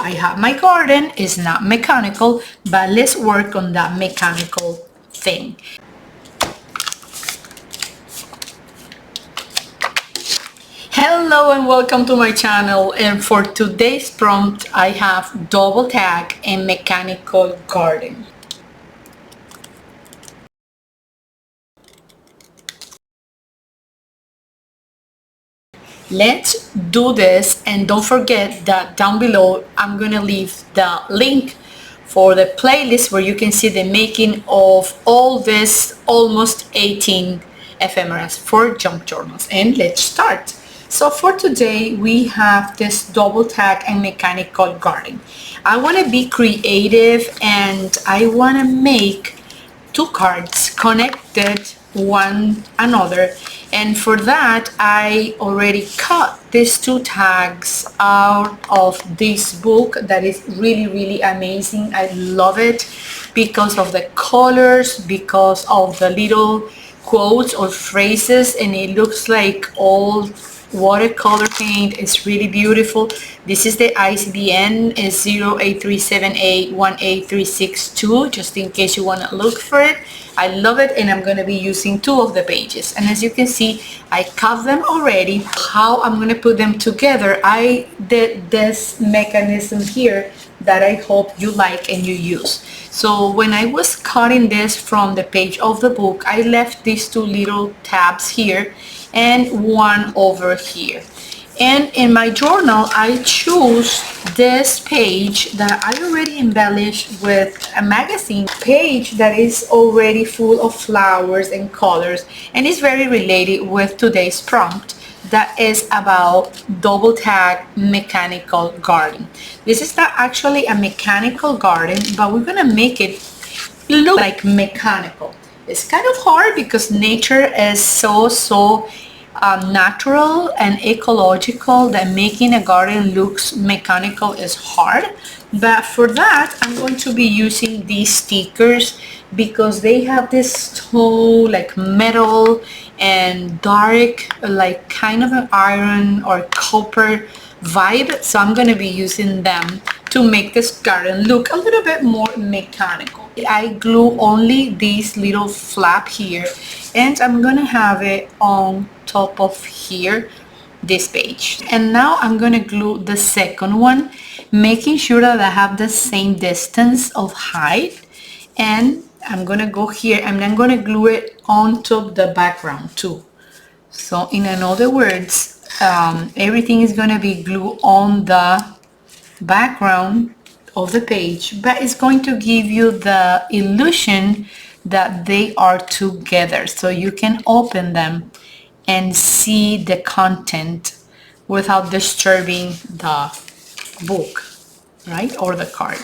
I have my garden. It's not mechanical, but let's work on that mechanical thing. Hello and welcome to my channel, and for today's prompt I have double tag and mechanical garden. Let's do this, and don't forget that down below I'm gonna leave the link for the playlist where you can see the making of all this almost 18 ephemeras for junk journals. And let's start. So for today we have this double tag and mechanical garden. I want to be creative and I want to make two cards connected one another, and for that I already cut these two tags out of this book that is really amazing. I love it because of the colors, because of the little quotes or phrases, and it looks like all watercolor paint. Is really beautiful. This is the ISBN is 08378183662, just in case you want to look for it. I love it, and I'm going to be using two of the pages, and as you can see I cut them already. How I'm going to put them together, I did this mechanism here that I hope you like and you use. So when I was cutting this from the page of the book, I left these two little tabs here and one over here. And in my journal I choose this page that I already embellished with a magazine page that is already full of flowers and colors, and is very related with today's prompt that is about double tag mechanical garden. This is not actually a mechanical garden, but we're gonna make it look like mechanical. It's kind of hard because nature is so natural and ecological that making a garden looks mechanical is hard. But for that I'm going to be using these stickers because they have this tone like metal and dark, like kind of an iron or copper vibe. So I'm going to be using them to make this garden look a little bit more mechanical. I glue only this little flap here, and I'm gonna have it on top of here, this page. And now I'm gonna glue the second one, making sure that I have the same distance of height, and I'm gonna go here and I'm gonna glue it on top the background too. So in other words, everything is gonna be glued on the background of the page, but it's going to give you the illusion that they are together, so you can open them and see the content without disturbing the book, right, or the card.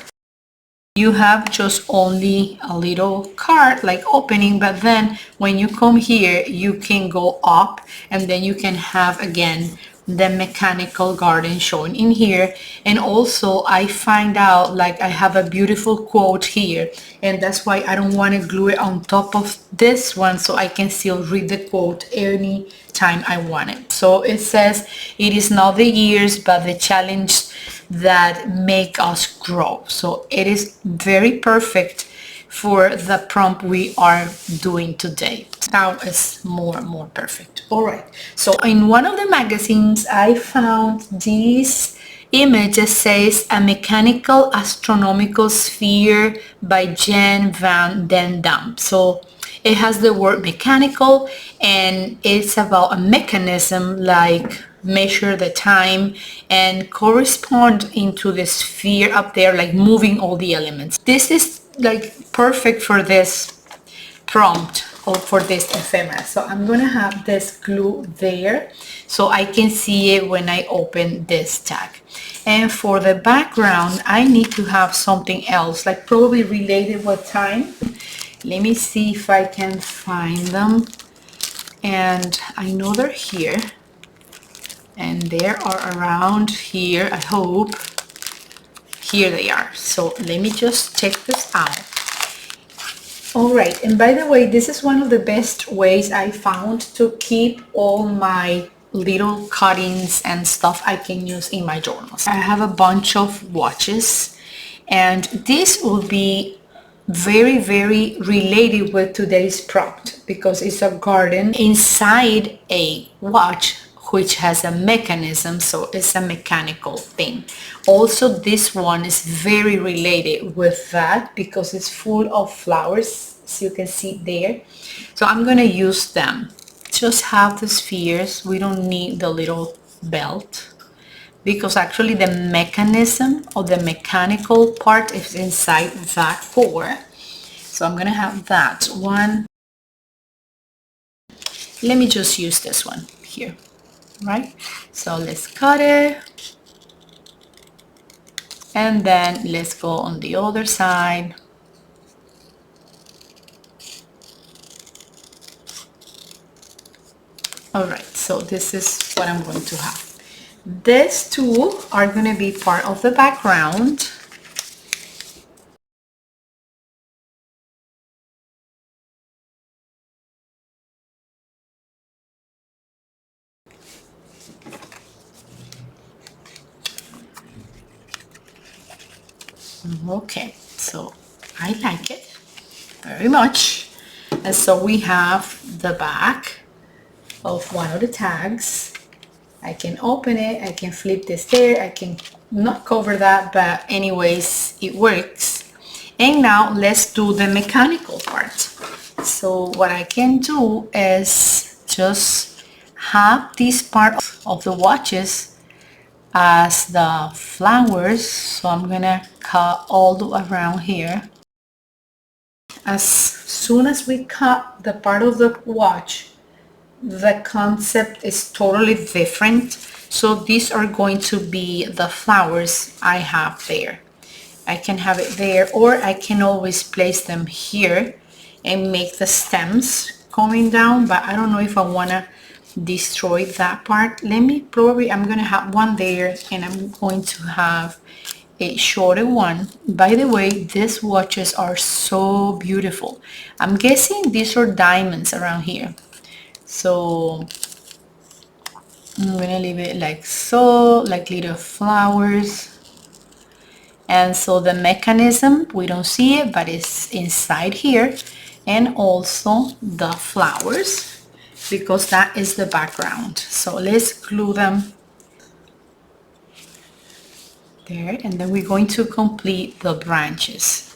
You have just only a little card like opening, but then when you come here you can go up and then you can have again the mechanical garden shown in here. And also I find out like I have a beautiful quote here, and that's why I don't want to glue it on top of this one, so I can still read the quote any time I want it. So it says, "It is not the years but the challenge that make us grow." So it is very perfect for the prompt we are doing today. Now it's more perfect. All right, so in one of the magazines I found this image that says "A Mechanical Astronomical Sphere" by Jan van den Dam. So it has the word mechanical, and it's about a mechanism like measure the time and correspond into the sphere up there, like moving all the elements. This is like perfect for this prompt or for this ephemera. So I'm gonna have this glue there so I can see it when I open this tag. And for the background I need to have something else, like probably related with time. Let me see if I can find them, and I know they're here and they are around here, I hope. Here they are. So let me just check this out. All right, and by the way, this is one of the best ways I found to keep all my little cuttings and stuff I can use in my journals. I have a bunch of watches, and this will be very, very related with today's prompt because it's a garden inside a watch which has a mechanism, so it's a mechanical thing. Also, this one is very related with that because it's full of flowers, as you can see there. So I'm gonna use them. Just have the spheres. We don't need the little belt because actually the mechanism or the mechanical part is inside that core. So I'm gonna have that one. Let me just use this one here, right? So let's cut it. And then let's go on the other side. All right, so this is what I'm going to have. These two are going to be part of the background. Okay, so I like it very much. And so we have the back of one of the tags. I can open it, I can flip this there, I can not cover that, but anyways, it works. And now let's do the mechanical part. So what I can do is just have this part of the watches as the flowers. So I'm gonna cut all around here. As soon as we cut the part of the watch, the concept is totally different. So these are going to be the flowers I have there. I can have it there, or I can always place them here and make the stems coming down, but I don't know if I want to destroy that part. I'm going to have one there, and I'm going to have a shorter one. By the way, these watches are so beautiful. I'm guessing these are diamonds around here. So I'm gonna leave it like so, like little flowers. And so the mechanism, we don't see it, but it's inside here. And also the flowers, because that is the background. So let's glue them there, and then we're going to complete the branches.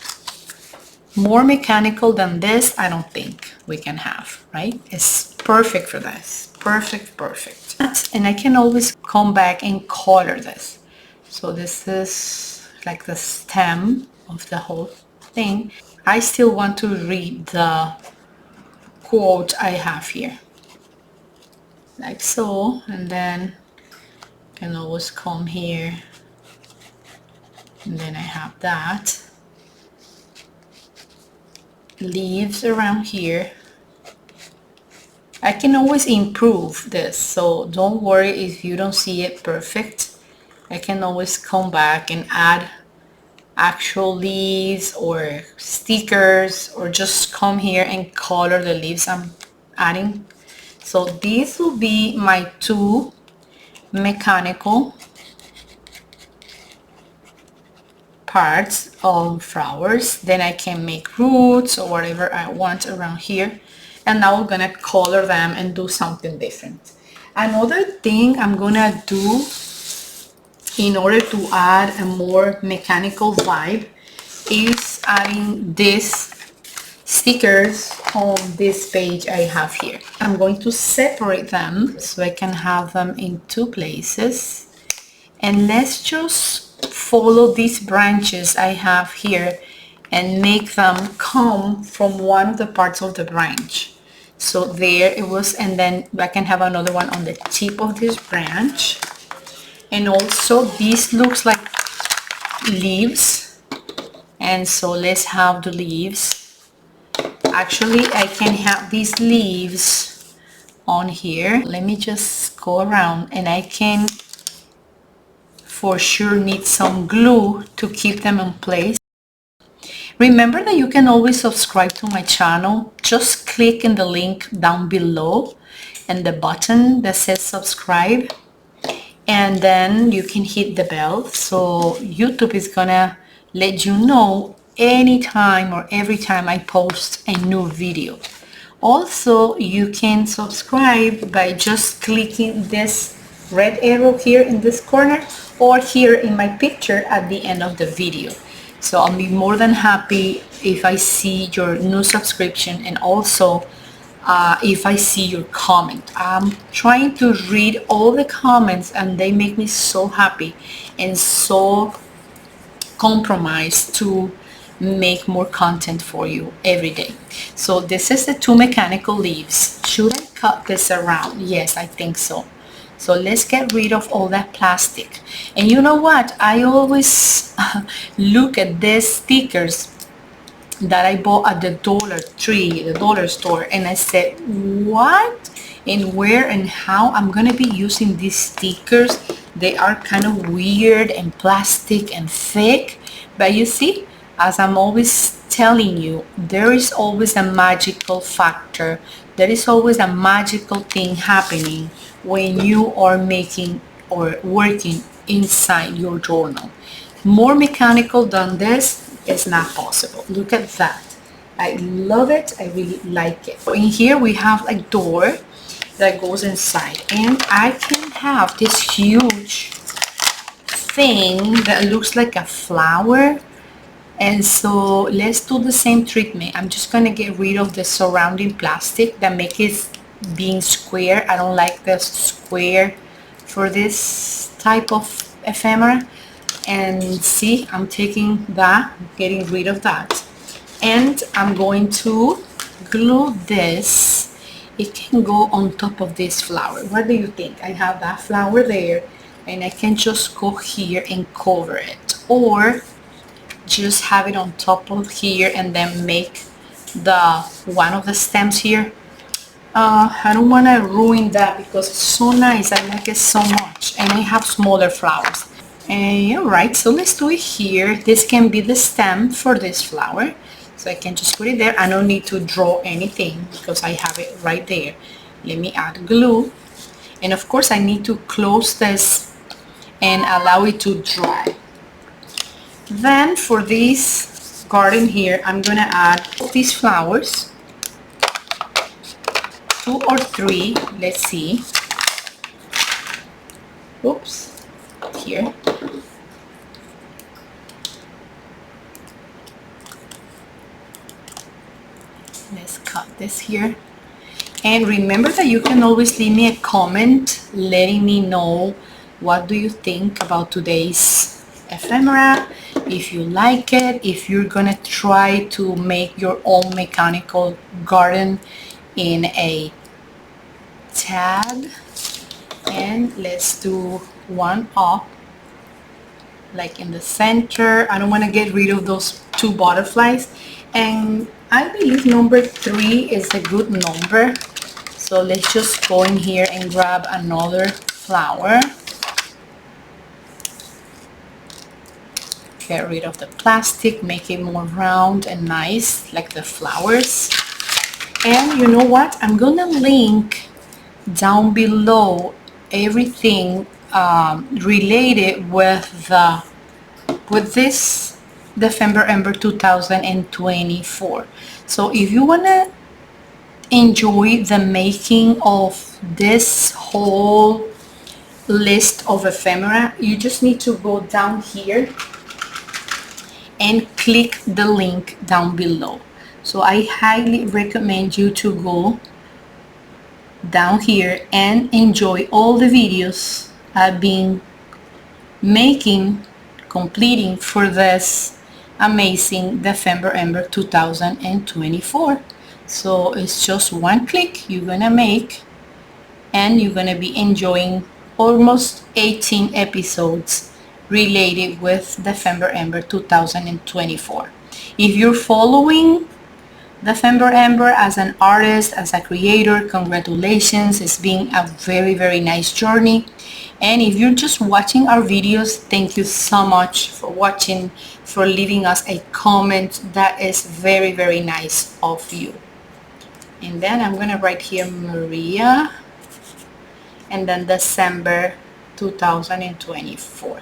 More mechanical than this, I don't think we can have, right? It's perfect for this. Perfect, perfect. And I can always come back and color this. So this is like the stem of the whole thing. I still want to read the quote I have here. Like so, and then can always come here. And then I have that. Leaves around here. I can always improve this, so don't worry if you don't see it perfect. I can always come back and add actual leaves or stickers, or just come here and color the leaves I'm adding. So these will be my two mechanical parts of flowers. Then I can make roots or whatever I want around here. And now we're gonna color them and do something different. Another thing I'm gonna do in order to add a more mechanical vibe is adding these stickers on this page I have here. I'm going to separate them so I can have them in two places. And let's just follow these branches I have here and make them come from one of the parts of the branch. So there it was, and then I can have another one on the tip of this branch. And also this looks like leaves, and so let's have the leaves. Actually, I can have these leaves on here. Let me just go around, and I can for sure need some glue to keep them in place. Remember that you can always subscribe to my channel. Just click in the link down below and the button that says subscribe, and then you can hit the bell so YouTube is gonna let you know anytime or every time I post a new video. Also, you can subscribe by just clicking this red arrow here in this corner or here in my picture at the end of the video. So I'll be more than happy if I see your new subscription, and also if I see your comment. I'm trying to read all the comments and they make me so happy and so compromised to make more content for you every day. So this is the two mechanical leaves. Should I cut this around? Yes, I think so. So let's get rid of all that plastic. And you know what? I always look at these stickers that I bought at the Dollar Tree, the dollar store, and I said, what and where and how I'm gonna be using these stickers? They are kind of weird and plastic and thick, but you see, as I'm always telling you, there is always a magical factor. There is always a magical thing happening when you are making or working inside your journal. More mechanical than this is not possible. Look at that. I love it. I really like it. So in here we have a door that goes inside, and I can have this huge thing that looks like a flower. And so let's do the same treatment. I'm just gonna get rid of the surrounding plastic that makes it being square. I don't like the square for this type of ephemera. And see, I'm taking that, getting rid of that, and I'm going to glue this. It can go on top of this flower. What do you think? I have that flower there, and I can just go here and cover it, or just have it on top of here and then make the one of the stems here. I don't want to ruin that because it's so nice. I like it so much, and I have smaller flowers. And alright, so let's do it here. This can be the stem for this flower, so I can just put it there. I don't need to draw anything because I have it right there. Let me add glue, and of course I need to close this and allow it to dry. Then for this garden here, I'm gonna add these flowers, 2 or 3, let's see. Oops, here. Let's cut this here. And remember that you can always leave me a comment letting me know what do you think about today's ephemera, if you like it, if you're gonna try to make your own mechanical garden in a tag. And let's do one up like in the center. I don't want to get rid of those 2 butterflies, and I believe number 3 is a good number. So let's just go in here and grab another flower. Get rid of the plastic, make it more round and nice like the flowers. And you know what? I'm gonna link down below everything related with this Dephemberember 2024. So if you wanna enjoy the making of this whole list of ephemera, you just need to go down here and click the link down below. So I highly recommend you to go down here and enjoy all the videos I've been making, completing for this amazing Dephemberember 2024. So it's just one click you're gonna make, and you're gonna be enjoying almost 18 episodes related with Dephemberember 2024. If you're following Dephemberember as an artist, as a creator, congratulations. It's been a very, very nice journey. And if you're just watching our videos, thank you so much for watching, for leaving us a comment. That is very, very nice of you. And then I'm gonna write here Maria and then December 2024.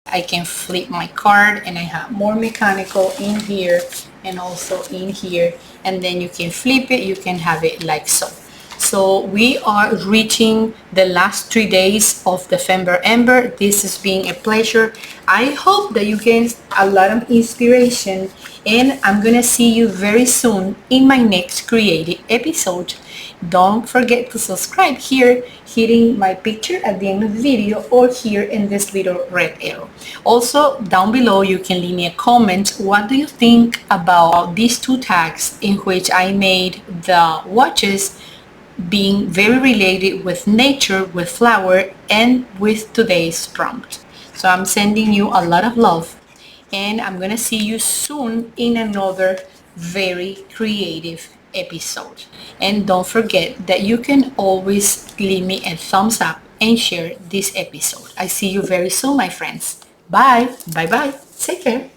I can flip my card and I have more mechanical in here and also in here, and then you can flip it, you can have it like so. So we are reaching the last 3 days of Dephemberember. This has been a pleasure. I hope that you get a lot of inspiration, and I'm gonna see you very soon in my next creative episode. Don't forget to subscribe here, hitting my picture at the end of the video or here in this little red arrow. Also, down below you can leave me a comment. What do you think about these two tags in which I made the watches being very related with nature, with flower, and with today's prompt? So I'm sending you a lot of love, and I'm gonna see you soon in another very creative episode. And don't forget that you can always leave me a thumbs up and share this episode. I see you very soon, my friends. Bye. Bye bye. Take care.